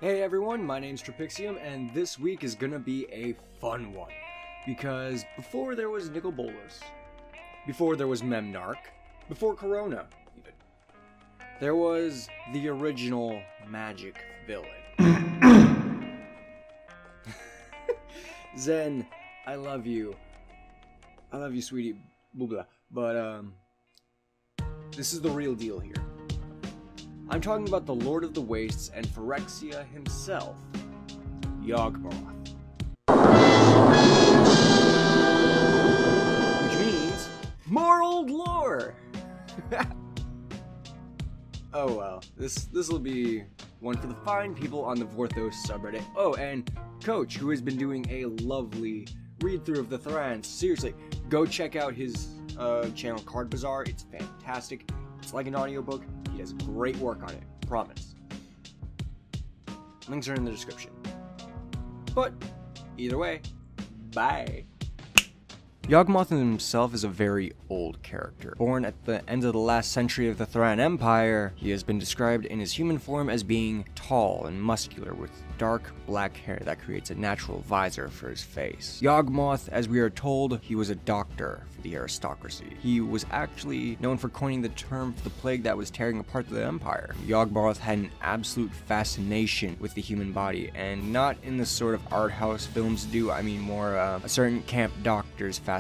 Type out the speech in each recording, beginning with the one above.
Hey everyone, my name's Trapixium, and this week is gonna be a fun one. Because before there was Nicol Bolas, before there was Memnarch, before Corona, even, there was the original magic villain. Zen, I love you. I love you, sweetie. Blah, blah. But, this is the real deal here. I'm talking about the Lord of the Wastes and Phyrexia himself, Yawgmoth. Which means, more old lore! Oh well, this'll be one for the fine people on the Vorthos subreddit. Oh, and Coach, who has been doing a lovely read-through of the Thran. Seriously, go check out his channel Card Bazaar, it's fantastic. It's like an audiobook. He does great work on it. Promise. Links are in the description. But, either way, bye. Yawgmoth himself is a very old character. Born at the end of the last century of the Thran Empire, he has been described in his human form as being tall and muscular with dark black hair that creates a natural visor for his face. Yawgmoth, as we are told, he was a doctor for the aristocracy. He was actually known for coining the term for the plague that was tearing apart the empire. Yawgmoth had an absolute fascination with the human body, and not in the sort of art house films do, I mean more a certain camp doctor's fascination.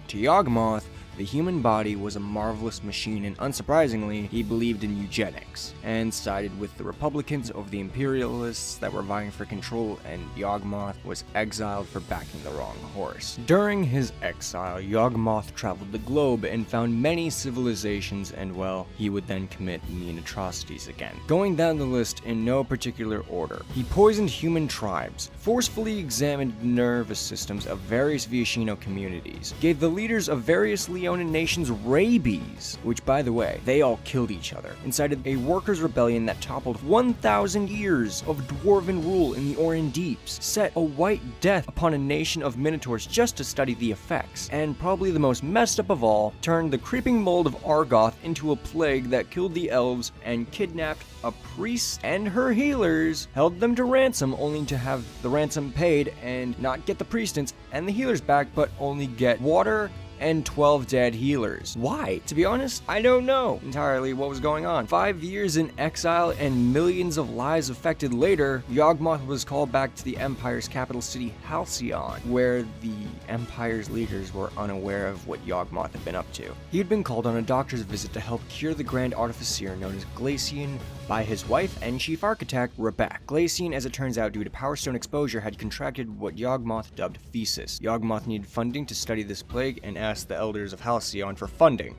To Yawgmoth, the human body was a marvelous machine, and unsurprisingly, he believed in eugenics, and sided with the Republicans over the imperialists that were vying for control, and Yawgmoth was exiled for backing the wrong horse. During his exile, Yawgmoth traveled the globe and found many civilizations, and well, he would then commit mean atrocities again. Going down the list in no particular order, he poisoned human tribes, forcefully examined the nervous systems of various Viashino communities, gave the leaders of various Leonin nations rabies, which by the way, they all killed each other, incited a workers' rebellion that toppled 1,000 years of dwarven rule in the Orin Deeps, set a white death upon a nation of minotaurs just to study the effects, and probably the most messed up of all, turned the creeping mold of Argoth into a plague that killed the elves and kidnapped a priest and her healers, held them to ransom only to have the ransom paid and not get the priestess and the healers back, but only get water and 12 dead healers. Why? To be honest, I don't know entirely what was going on. 5 years in exile and millions of lives affected later, Yawgmoth was called back to the Empire's capital city, Halcyon, where the Empire's leaders were unaware of what Yawgmoth had been up to. He had been called on a doctor's visit to help cure the Grand Artificer known as Glacian by his wife and chief architect, Rebecca. Glacian, as it turns out, due to Power Stone exposure, had contracted what Yawgmoth dubbed phthisis. Yawgmoth needed funding to study this plague and asked the elders of Halcyon for funding,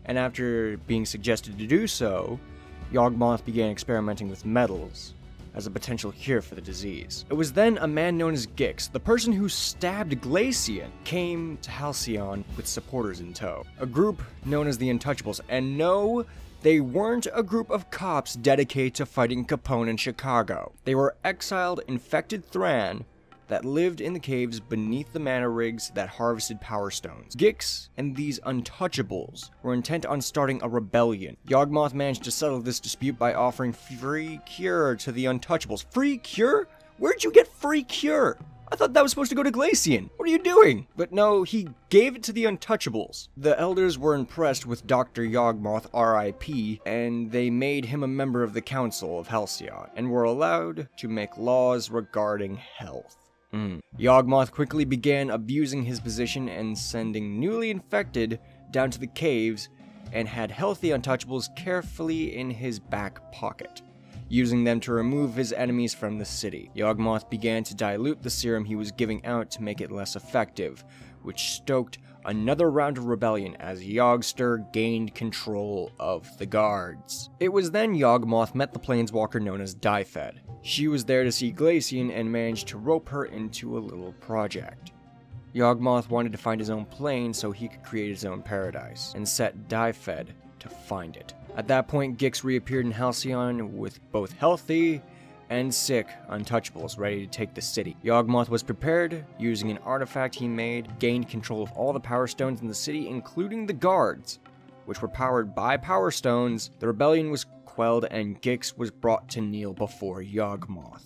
and after being suggested to do so, Yawgmoth began experimenting with metals as a potential cure for the disease. It was then a man known as Gix, the person who stabbed Glacian, came to Halcyon with supporters in tow. A group known as the Untouchables, and no, they weren't a group of cops dedicated to fighting Capone in Chicago. They were exiled, infected Thran that lived in the caves beneath the mana rigs that harvested power stones. Gix and these Untouchables were intent on starting a rebellion. Yawgmoth managed to settle this dispute by offering free cure to the Untouchables. Free cure? Where'd you get free cure? I thought that was supposed to go to Glacian. What are you doing? But no, he gave it to the Untouchables. The elders were impressed with Dr. Yawgmoth, R.I.P., and they made him a member of the Council of Halcyon, and were allowed to make laws regarding health. Yawgmoth quickly began abusing his position and sending newly infected down to the caves, and had healthy Untouchables carefully in his back pocket, using them to remove his enemies from the city. Yawgmoth began to dilute the serum he was giving out to make it less effective, which stoked another round of rebellion as Yawgster gained control of the guards. It was then Yawgmoth met the planeswalker known as Dyfed. She was there to see Glacian and managed to rope her into a little project. Yawgmoth wanted to find his own plane so he could create his own paradise, and set Dyfed to find it. At that point, Gix reappeared in Halcyon with both healthy and sick Untouchables ready to take the city. Yawgmoth was prepared, using an artifact he made, gained control of all the power stones in the city, including the guards, which were powered by power stones. The rebellion was quelled and Gix was brought to kneel before Yawgmoth.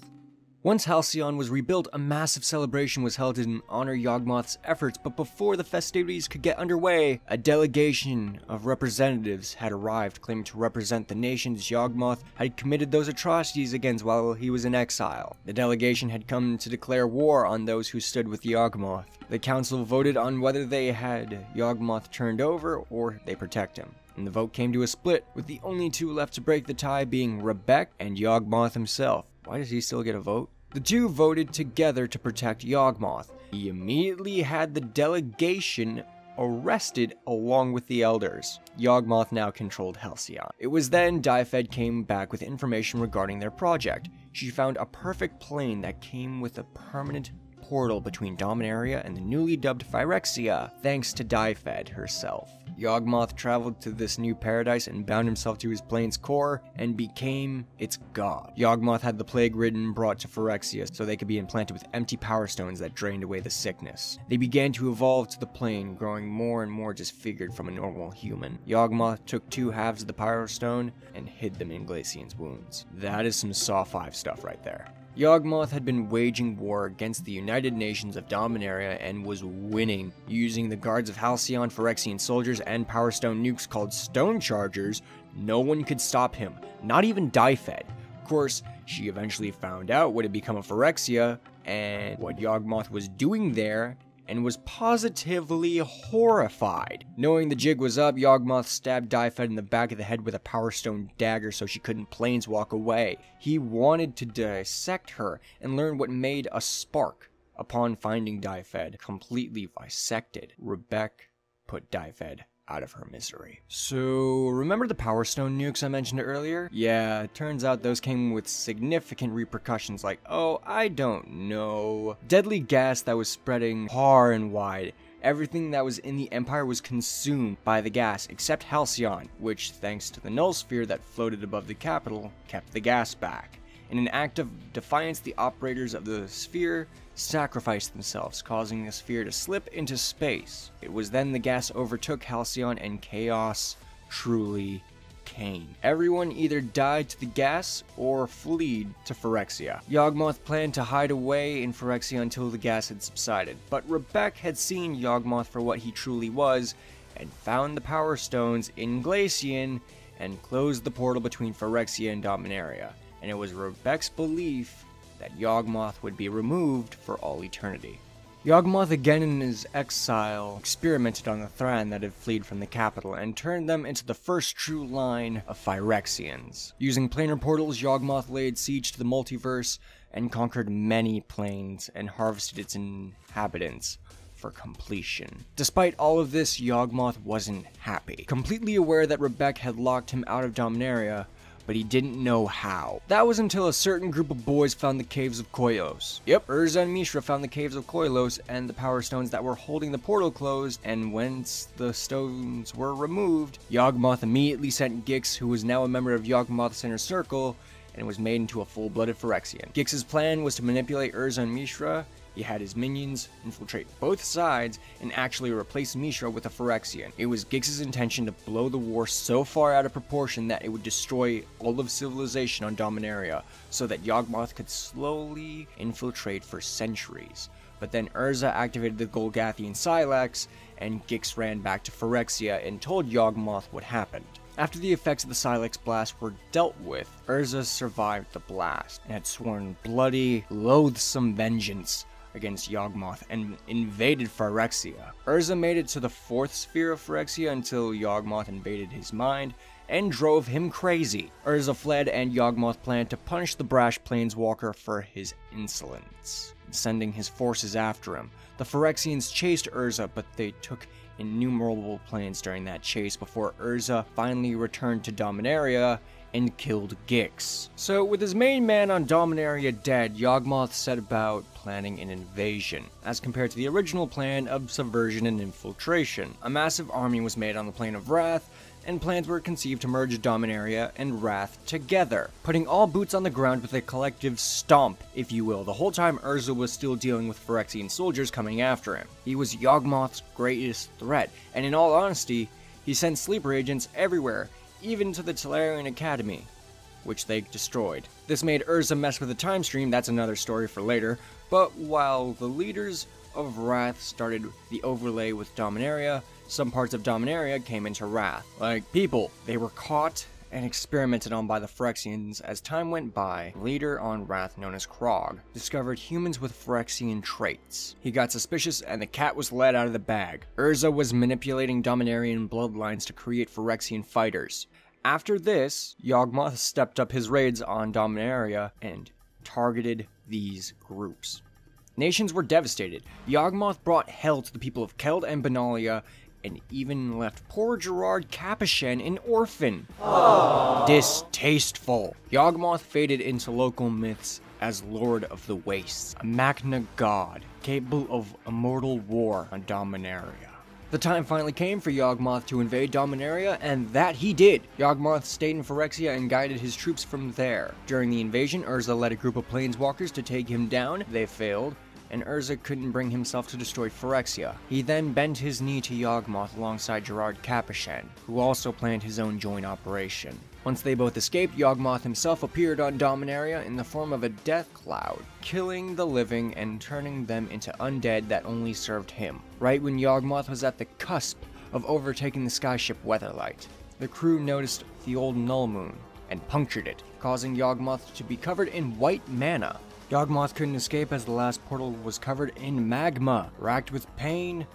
Once Halcyon was rebuilt, a massive celebration was held to honor Yawgmoth's efforts, but before the festivities could get underway, a delegation of representatives had arrived claiming to represent the nations Yawgmoth had committed those atrocities against while he was in exile. The delegation had come to declare war on those who stood with Yawgmoth. The council voted on whether they had Yawgmoth turned over or they protect him. And the vote came to a split, with the only two left to break the tie being Rebek and Yawgmoth himself. Why does he still get a vote? The two voted together to protect Yawgmoth. He immediately had the delegation arrested along with the elders. Yawgmoth now controlled Halcyon. It was then Dyfed came back with information regarding their project. She found a perfect plane that came with a permanent portal between Dominaria and the newly dubbed Phyrexia, thanks to Dyfed herself. Yawgmoth traveled to this new paradise and bound himself to his plane's core and became its god. Yawgmoth had the plague ridden brought to Phyrexia so they could be implanted with empty power stones that drained away the sickness. They began to evolve to the plane, growing more and more disfigured from a normal human. Yawgmoth took 2 halves of the power stone and hid them in Glacian's wounds. That is some Saw 5 stuff right there. Yawgmoth had been waging war against the United Nations of Dominaria and was winning, using the guards of Halcyon, Phyrexian soldiers, and Power Stone nukes called Stone Chargers. No one could stop him, not even Dyfed. Of course, she eventually found out what had become of Phyrexia and what Yawgmoth was doing there, and was positively horrified. Knowing the jig was up, Yawgmoth stabbed Dyfed in the back of the head with a Power Stone dagger so she couldn't planeswalk away. He wanted to dissect her and learn what made a spark. Upon finding Dyfed completely bisected, Rebek put Dyfed out of her misery. So, remember the Power Stone nukes I mentioned earlier? Yeah, it turns out those came with significant repercussions like, oh, I don't know, deadly gas that was spreading far and wide. Everything that was in the Empire was consumed by the gas, except Halcyon, which, thanks to the Null Sphere that floated above the capital, kept the gas back. In an act of defiance, the operators of the sphere sacrificed themselves, causing the sphere to slip into space. It was then the gas overtook Halcyon and chaos truly came. Everyone either died to the gas or fled to Phyrexia. Yawgmoth planned to hide away in Phyrexia until the gas had subsided, but Rebek had seen Yawgmoth for what he truly was and found the Power Stones in Glacian and closed the portal between Phyrexia and Dominaria. And it was Rebek's belief that Yawgmoth would be removed for all eternity. Yawgmoth, again in his exile, experimented on the Thran that had fled from the capital and turned them into the first true line of Phyrexians. Using planar portals, Yawgmoth laid siege to the multiverse and conquered many planes and harvested its inhabitants for completion. Despite all of this, Yawgmoth wasn't happy. Completely aware that Rebek had locked him out of Dominaria, but he didn't know how. That was until a certain group of boys found the caves of Koilos. Yep, Urza and Mishra found the caves of Koilos and the power stones that were holding the portal closed, and once the stones were removed, Yawgmoth immediately sent Gix, who was now a member of Yawgmoth's inner circle, and was made into a full-blooded Phyrexian. Gix's plan was to manipulate Urza and Mishra. He had his minions infiltrate both sides and actually replace Mishra with a Phyrexian. It was Gix's intention to blow the war so far out of proportion that it would destroy all of civilization on Dominaria, so that Yawgmoth could slowly infiltrate for centuries. But then Urza activated the Golgathian Silex, and Gix ran back to Phyrexia and told Yawgmoth what happened. After the effects of the Silex blast were dealt with, Urza survived the blast and had sworn bloody, loathsome vengeance against Yawgmoth and invaded Phyrexia. Urza made it to the 4th sphere of Phyrexia until Yawgmoth invaded his mind and drove him crazy. Urza fled, and Yawgmoth planned to punish the brash planeswalker for his insolence, sending his forces after him. The Phyrexians chased Urza, but they took innumerable planes during that chase before Urza finally returned to Dominaria and killed Gix. So with his main man on Dominaria dead, Yawgmoth set about planning an invasion, as compared to the original plan of subversion and infiltration. A massive army was made on the Plane of Wrath, and plans were conceived to merge Dominaria and Wrath together, putting all boots on the ground with a collective stomp, if you will, the whole time Urza was still dealing with Phyrexian soldiers coming after him. He was Yawgmoth's greatest threat, and in all honesty, he sent sleeper agents everywhere, even to the Tolarian Academy. which they destroyed. This made Urza mess with the time stream, that's another story for later, but while the leaders of Wrath started the overlay with Dominaria, some parts of Dominaria came into Wrath. Like people, they were caught and experimented on by the Phyrexians. As time went by, a leader on Wrath known as Krog discovered humans with Phyrexian traits. He got suspicious and the cat was let out of the bag. Urza was manipulating Dominarian bloodlines to create Phyrexian fighters. After this, Yawgmoth stepped up his raids on Dominaria and targeted these groups. Nations were devastated. Yawgmoth brought hell to the people of Keld and Benalia, and even left poor Gerard Capuchin an orphan. Aww. Distasteful. Yawgmoth faded into local myths as Lord of the Wastes, a Magna God, capable of immortal war on Dominaria. The time finally came for Yawgmoth to invade Dominaria, and that he did. Yawgmoth stayed in Phyrexia and guided his troops from there. During the invasion, Urza led a group of planeswalkers to take him down. They failed, and Urza couldn't bring himself to destroy Phyrexia. He then bent his knee to Yawgmoth alongside Gerard Capuchin, who also planned his own joint operation. Once they both escaped, Yawgmoth himself appeared on Dominaria in the form of a death cloud, killing the living and turning them into undead that only served him. Right when Yawgmoth was at the cusp of overtaking the skyship Weatherlight, the crew noticed the old null moon and punctured it, causing Yawgmoth to be covered in white mana. Yawgmoth couldn't escape as the last portal was covered in magma. Racked with pain,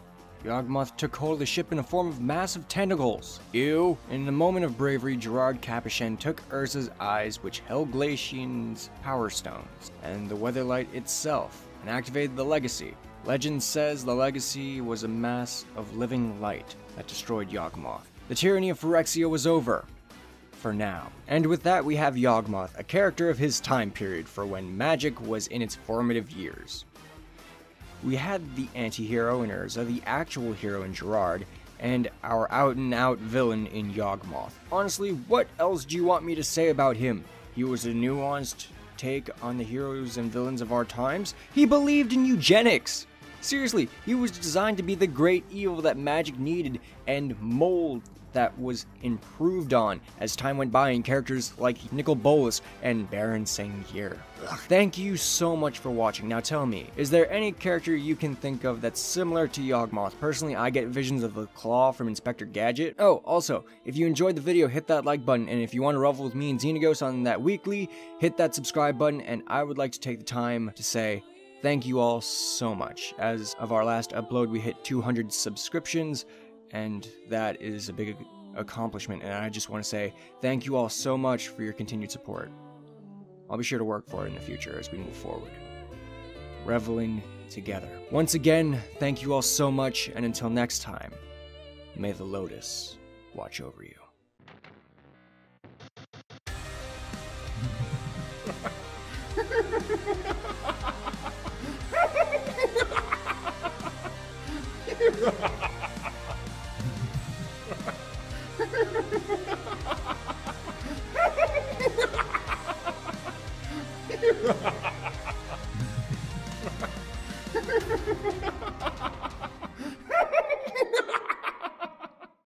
Yawgmoth took hold of the ship in a form of massive tentacles. Ew. In a moment of bravery, Gerard Capuchin took Urza's eyes, which held Glacian's power stones, and the Weatherlight itself, and activated the Legacy. Legend says the Legacy was a mass of living light that destroyed Yawgmoth. The tyranny of Phyrexia was over. For now. And with that, we have Yawgmoth, a character of his time period for when magic was in its formative years. We had the anti-hero in Urza, the actual hero in Gerard, and our out-and-out villain in Yawgmoth. Honestly, what else do you want me to say about him? He was a nuanced take on the heroes and villains of our times. He believed in eugenics! Seriously, he was designed to be the great evil that magic needed and mold that was improved on as time went by in characters like Nicol Bolas and Baron Sengir. Thank you so much for watching. Now tell me, is there any character you can think of that's similar to Yawgmoth? Personally, I get visions of the Claw from Inspector Gadget. Oh, also, if you enjoyed the video, hit that like button, and if you want to revel with me and Xenagos on that weekly, hit that subscribe button, and I would like to take the time to say thank you all so much. As of our last upload, we hit 200 subscriptions, and that is a big accomplishment, and I just want to say thank you all so much for your continued support. I'll be sure to work for it in the future as we move forward, reveling together. Once again, thank you all so much, and until next time, may the Lotus watch over you.